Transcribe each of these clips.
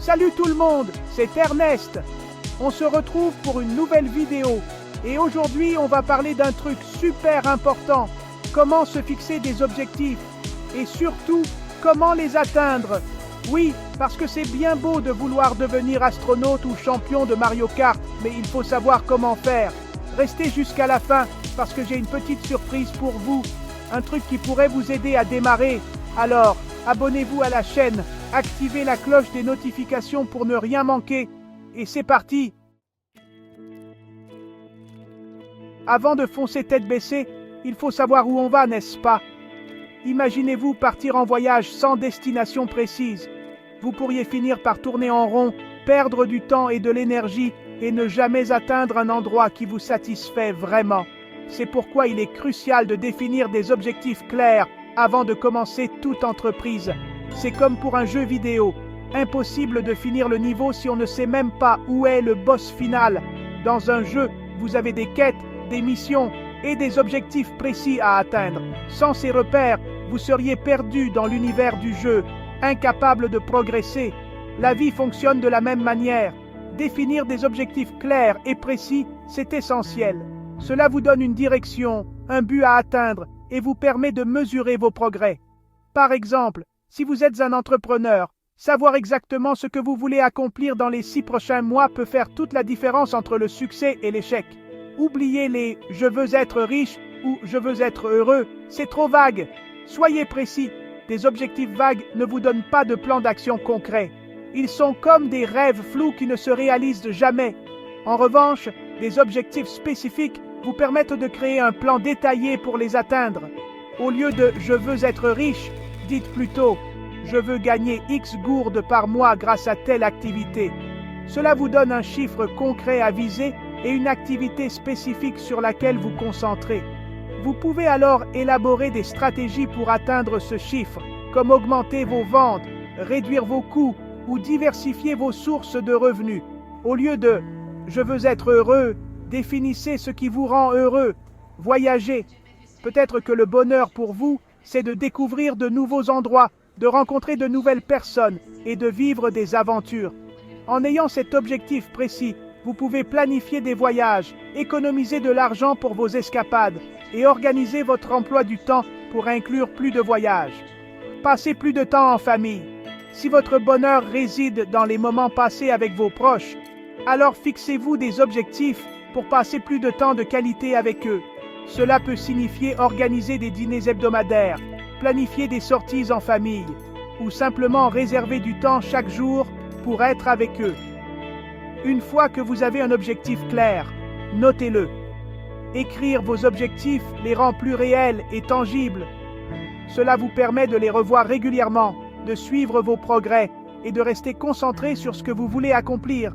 Salut tout le monde, c'est Ernest. On se retrouve pour une nouvelle vidéo. Et aujourd'hui, on va parler d'un truc super important. Comment se fixer des objectifs. Et surtout, comment les atteindre. Oui, parce que c'est bien beau de vouloir devenir astronaute ou champion de Mario Kart, mais il faut savoir comment faire. Restez jusqu'à la fin, parce que j'ai une petite surprise pour vous. Un truc qui pourrait vous aider à démarrer. Alors, abonnez-vous à la chaîne, activez la cloche des notifications pour ne rien manquer. Et c'est parti! Avant de foncer tête baissée, il faut savoir où on va, n'est-ce pas? Imaginez-vous partir en voyage sans destination précise. Vous pourriez finir par tourner en rond, perdre du temps et de l'énergie et ne jamais atteindre un endroit qui vous satisfait vraiment. C'est pourquoi il est crucial de définir des objectifs clairs avant de commencer toute entreprise. C'est comme pour un jeu vidéo. Impossible de finir le niveau si on ne sait même pas où est le boss final. Dans un jeu, vous avez des quêtes, des missions et des objectifs précis à atteindre. Sans ces repères, vous seriez perdu dans l'univers du jeu, incapable de progresser. La vie fonctionne de la même manière. Définir des objectifs clairs et précis, c'est essentiel. Cela vous donne une direction, un but à atteindre et vous permet de mesurer vos progrès. Par exemple, si vous êtes un entrepreneur, savoir exactement ce que vous voulez accomplir dans les 6 prochains mois peut faire toute la différence entre le succès et l'échec. Oubliez les « je veux être riche » ou « je veux être heureux », c'est trop vague. Soyez précis, des objectifs vagues ne vous donnent pas de plan d'action concret. Ils sont comme des rêves flous qui ne se réalisent jamais. En revanche, des objectifs spécifiques vous permettent de créer un plan détaillé pour les atteindre. Au lieu de « je veux être riche », dites plutôt « je veux gagner X gourdes par mois grâce à telle activité ». Cela vous donne un chiffre concret à viser et une activité spécifique sur laquelle vous concentrez. Vous pouvez alors élaborer des stratégies pour atteindre ce chiffre, comme augmenter vos ventes, réduire vos coûts ou diversifier vos sources de revenus. Au lieu de « je veux être heureux », définissez ce qui vous rend heureux. Voyagez. Peut-être que le bonheur pour vous, c'est de découvrir de nouveaux endroits, de rencontrer de nouvelles personnes et de vivre des aventures. En ayant cet objectif précis, vous pouvez planifier des voyages, économiser de l'argent pour vos escapades et organiser votre emploi du temps pour inclure plus de voyages. Passez plus de temps en famille. Si votre bonheur réside dans les moments passés avec vos proches, alors fixez-vous des objectifs pour passer plus de temps de qualité avec eux. Cela peut signifier organiser des dîners hebdomadaires, planifier des sorties en famille, ou simplement réserver du temps chaque jour pour être avec eux. Une fois que vous avez un objectif clair, notez-le. Écrire vos objectifs les rend plus réels et tangibles. Cela vous permet de les revoir régulièrement, de suivre vos progrès et de rester concentré sur ce que vous voulez accomplir.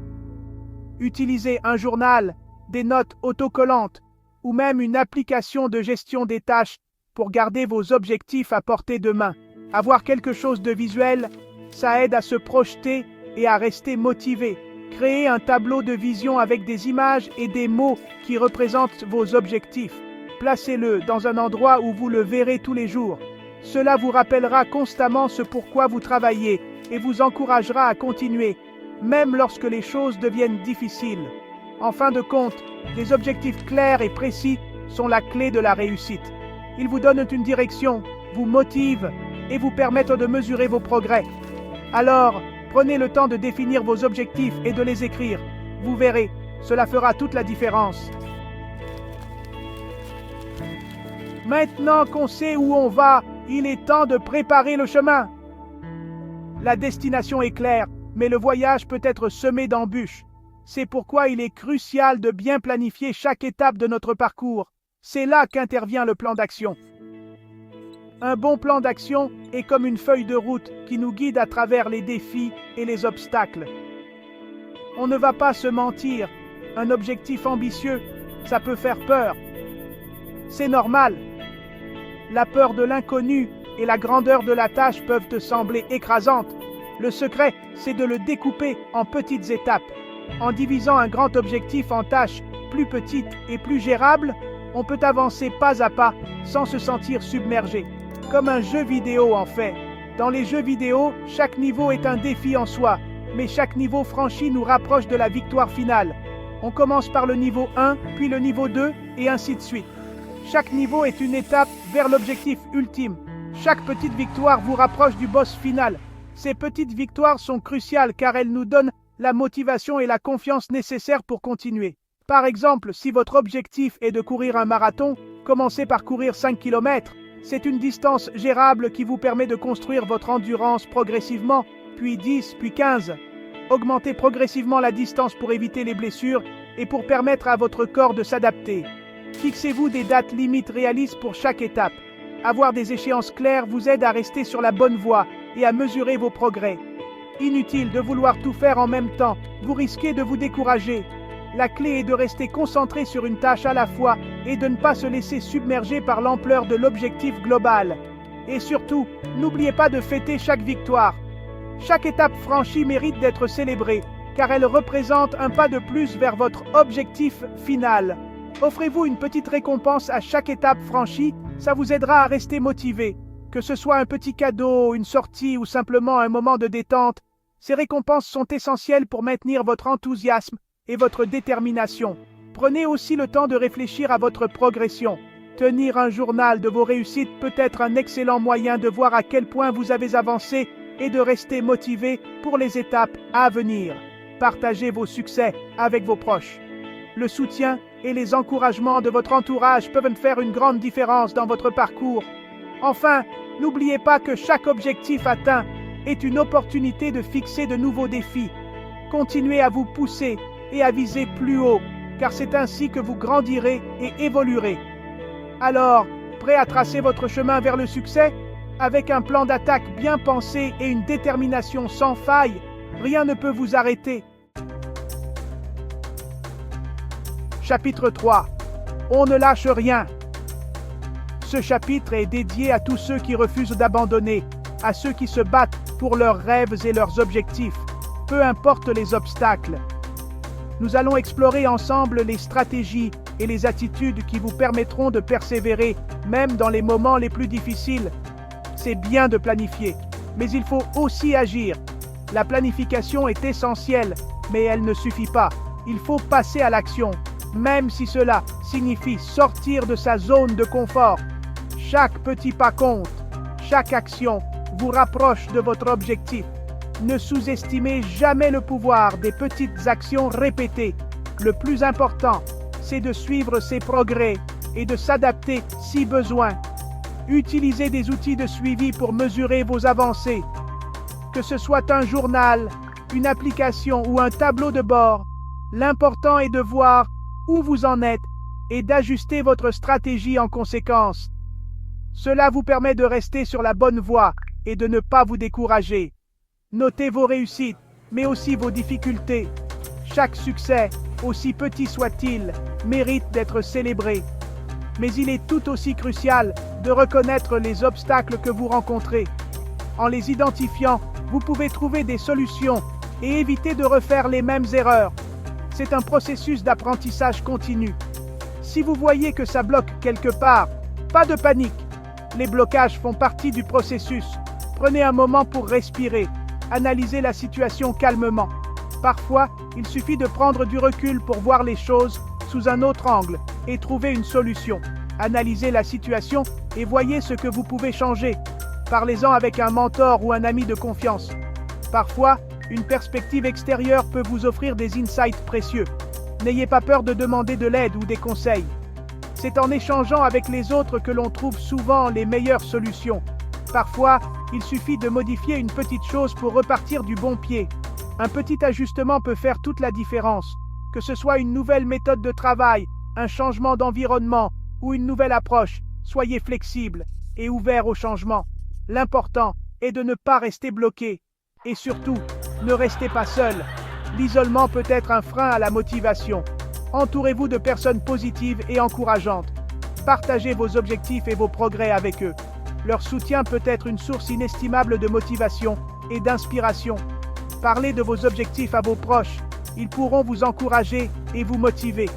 Utilisez un journal, des notes autocollantes ou même une application de gestion des tâches pour garder vos objectifs à portée de main. Avoir quelque chose de visuel, ça aide à se projeter et à rester motivé. Créez un tableau de vision avec des images et des mots qui représentent vos objectifs. Placez-le dans un endroit où vous le verrez tous les jours. Cela vous rappellera constamment ce pourquoi vous travaillez et vous encouragera à continuer, même lorsque les choses deviennent difficiles. En fin de compte, des objectifs clairs et précis sont la clé de la réussite. Ils vous donnent une direction, vous motivent et vous permettent de mesurer vos progrès. Alors, prenez le temps de définir vos objectifs et de les écrire. Vous verrez, cela fera toute la différence. Maintenant qu'on sait où on va, il est temps de préparer le chemin. La destination est claire, mais le voyage peut être semé d'embûches. C'est pourquoi il est crucial de bien planifier chaque étape de notre parcours. C'est là qu'intervient le plan d'action. Un bon plan d'action est comme une feuille de route qui nous guide à travers les défis et les obstacles. On ne va pas se mentir, un objectif ambitieux, ça peut faire peur. C'est normal. La peur de l'inconnu et la grandeur de la tâche peuvent te sembler écrasantes. Le secret, c'est de le découper en petites étapes. En divisant un grand objectif en tâches plus petites et plus gérables, on peut avancer pas à pas sans se sentir submergé. Comme un jeu vidéo en fait. Dans les jeux vidéo, chaque niveau est un défi en soi, mais chaque niveau franchi nous rapproche de la victoire finale. On commence par le niveau 1, puis le niveau 2, et ainsi de suite. Chaque niveau est une étape vers l'objectif ultime. Chaque petite victoire vous rapproche du boss final. Ces petites victoires sont cruciales car elles nous donnent la motivation et la confiance nécessaires pour continuer. Par exemple, si votre objectif est de courir un marathon, commencez par courir 5 km. C'est une distance gérable qui vous permet de construire votre endurance progressivement, puis 10, puis 15. Augmentez progressivement la distance pour éviter les blessures et pour permettre à votre corps de s'adapter. Fixez-vous des dates limites réalistes pour chaque étape. Avoir des échéances claires vous aide à rester sur la bonne voie et à mesurer vos progrès. Inutile de vouloir tout faire en même temps, vous risquez de vous décourager. La clé est de rester concentré sur une tâche à la fois et de ne pas se laisser submerger par l'ampleur de l'objectif global. Et surtout, n'oubliez pas de fêter chaque victoire. Chaque étape franchie mérite d'être célébrée, car elle représente un pas de plus vers votre objectif final. Offrez-vous une petite récompense à chaque étape franchie, ça vous aidera à rester motivé. Que ce soit un petit cadeau, une sortie ou simplement un moment de détente, ces récompenses sont essentielles pour maintenir votre enthousiasme et votre détermination. Prenez aussi le temps de réfléchir à votre progression. Tenir un journal de vos réussites peut être un excellent moyen de voir à quel point vous avez avancé et de rester motivé pour les étapes à venir. Partagez vos succès avec vos proches. Le soutien et les encouragements de votre entourage peuvent faire une grande différence dans votre parcours. Enfin, n'oubliez pas que chaque objectif atteint est une opportunité de fixer de nouveaux défis. Continuez à vous pousser et à viser plus haut, car c'est ainsi que vous grandirez et évoluerez. Alors, prêt à tracer votre chemin vers le succès? Avec un plan d'attaque bien pensé et une détermination sans faille, rien ne peut vous arrêter. Chapitre 3. On ne lâche rien. Ce chapitre est dédié à tous ceux qui refusent d'abandonner, à ceux qui se battent pour leurs rêves et leurs objectifs, peu importe les obstacles. Nous allons explorer ensemble les stratégies et les attitudes qui vous permettront de persévérer, même dans les moments les plus difficiles. C'est bien de planifier, mais il faut aussi agir. La planification est essentielle, mais elle ne suffit pas. Il faut passer à l'action, même si cela signifie sortir de sa zone de confort. Chaque petit pas compte. Chaque action vous rapproche de votre objectif. Ne sous-estimez jamais le pouvoir des petites actions répétées. Le plus important, c'est de suivre ses progrès et de s'adapter si besoin. Utilisez des outils de suivi pour mesurer vos avancées. Que ce soit un journal, une application ou un tableau de bord, l'important est de voir où vous en êtes et d'ajuster votre stratégie en conséquence. Cela vous permet de rester sur la bonne voie et de ne pas vous décourager. Notez vos réussites, mais aussi vos difficultés. Chaque succès, aussi petit soit-il, mérite d'être célébré. Mais il est tout aussi crucial de reconnaître les obstacles que vous rencontrez. En les identifiant, vous pouvez trouver des solutions et éviter de refaire les mêmes erreurs. C'est un processus d'apprentissage continu. Si vous voyez que ça bloque quelque part, pas de panique. Les blocages font partie du processus. Prenez un moment pour respirer. Analysez la situation calmement. Parfois, il suffit de prendre du recul pour voir les choses sous un autre angle et trouver une solution. Analysez la situation et voyez ce que vous pouvez changer. Parlez-en avec un mentor ou un ami de confiance. Parfois, une perspective extérieure peut vous offrir des insights précieux. N'ayez pas peur de demander de l'aide ou des conseils. C'est en échangeant avec les autres que l'on trouve souvent les meilleures solutions. Parfois, il suffit de modifier une petite chose pour repartir du bon pied. Un petit ajustement peut faire toute la différence. Que ce soit une nouvelle méthode de travail, un changement d'environnement ou une nouvelle approche, soyez flexible et ouvert au changement. L'important est de ne pas rester bloqué. Et surtout, ne restez pas seul. L'isolement peut être un frein à la motivation. Entourez-vous de personnes positives et encourageantes. Partagez vos objectifs et vos progrès avec eux. Leur soutien peut être une source inestimable de motivation et d'inspiration. Parlez de vos objectifs à vos proches. Ils pourront vous encourager et vous motiver.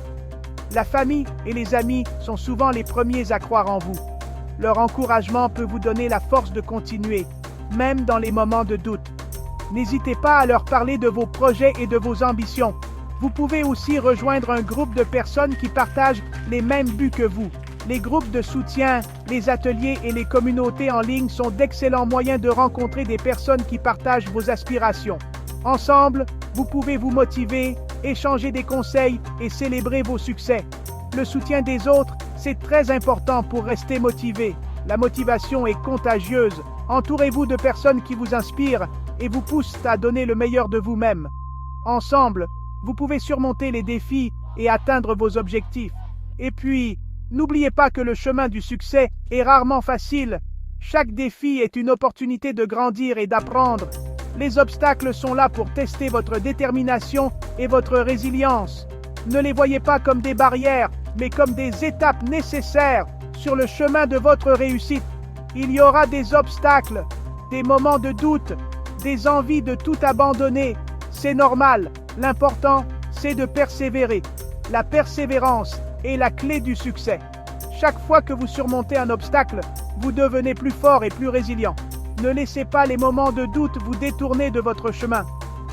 La famille et les amis sont souvent les premiers à croire en vous. Leur encouragement peut vous donner la force de continuer, même dans les moments de doute. N'hésitez pas à leur parler de vos projets et de vos ambitions. Vous pouvez aussi rejoindre un groupe de personnes qui partagent les mêmes buts que vous. Les groupes de soutien, les ateliers et les communautés en ligne sont d'excellents moyens de rencontrer des personnes qui partagent vos aspirations. Ensemble, vous pouvez vous motiver, échanger des conseils et célébrer vos succès. Le soutien des autres, c'est très important pour rester motivé. La motivation est contagieuse. Entourez-vous de personnes qui vous inspirent et vous poussent à donner le meilleur de vous-même. Ensemble, vous pouvez surmonter les défis et atteindre vos objectifs. Et puis, n'oubliez pas que le chemin du succès est rarement facile. Chaque défi est une opportunité de grandir et d'apprendre. Les obstacles sont là pour tester votre détermination et votre résilience. Ne les voyez pas comme des barrières, mais comme des étapes nécessaires sur le chemin de votre réussite. Il y aura des obstacles, des moments de doute, des envies de tout abandonner. C'est normal. L'important, c'est de persévérer. La persévérance est la clé du succès. Chaque fois que vous surmontez un obstacle, vous devenez plus fort et plus résilient. Ne laissez pas les moments de doute vous détourner de votre chemin.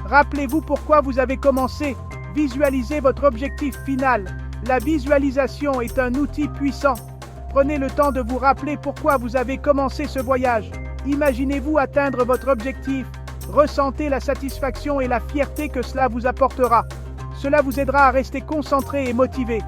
Rappelez-vous pourquoi vous avez commencé. Visualisez votre objectif final. La visualisation est un outil puissant. Prenez le temps de vous rappeler pourquoi vous avez commencé ce voyage. Imaginez-vous atteindre votre objectif. Ressentez la satisfaction et la fierté que cela vous apportera. Cela vous aidera à rester concentré et motivé.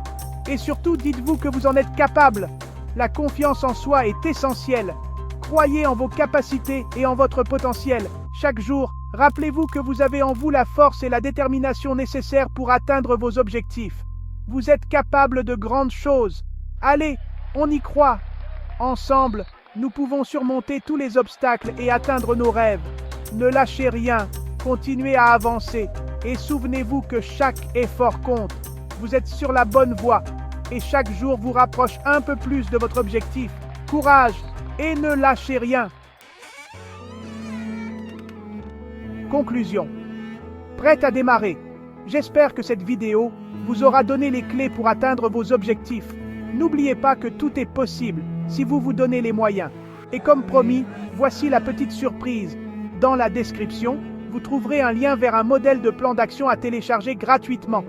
Et surtout, dites-vous que vous en êtes capable. La confiance en soi est essentielle. Croyez en vos capacités et en votre potentiel. Chaque jour, rappelez-vous que vous avez en vous la force et la détermination nécessaires pour atteindre vos objectifs. Vous êtes capable de grandes choses. Allez, on y croit. Ensemble, nous pouvons surmonter tous les obstacles et atteindre nos rêves. Ne lâchez rien, continuez à avancer et souvenez-vous que chaque effort compte. Vous êtes sur la bonne voie et chaque jour vous rapproche un peu plus de votre objectif. Courage et ne lâchez rien. Conclusion. Prête à démarrer. J'espère que cette vidéo vous aura donné les clés pour atteindre vos objectifs. N'oubliez pas que tout est possible si vous vous donnez les moyens. Et comme promis, voici la petite surprise. Dans la description, vous trouverez un lien vers un modèle de plan d'action à télécharger gratuitement.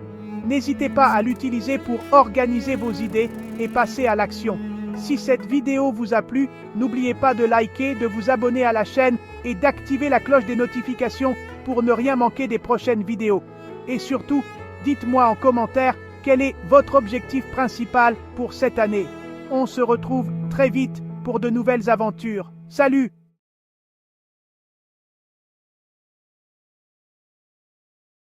N'hésitez pas à l'utiliser pour organiser vos idées et passer à l'action. Si cette vidéo vous a plu, n'oubliez pas de liker, de vous abonner à la chaîne et d'activer la cloche des notifications pour ne rien manquer des prochaines vidéos. Et surtout, dites-moi en commentaire quel est votre objectif principal pour cette année. On se retrouve très vite pour de nouvelles aventures. Salut!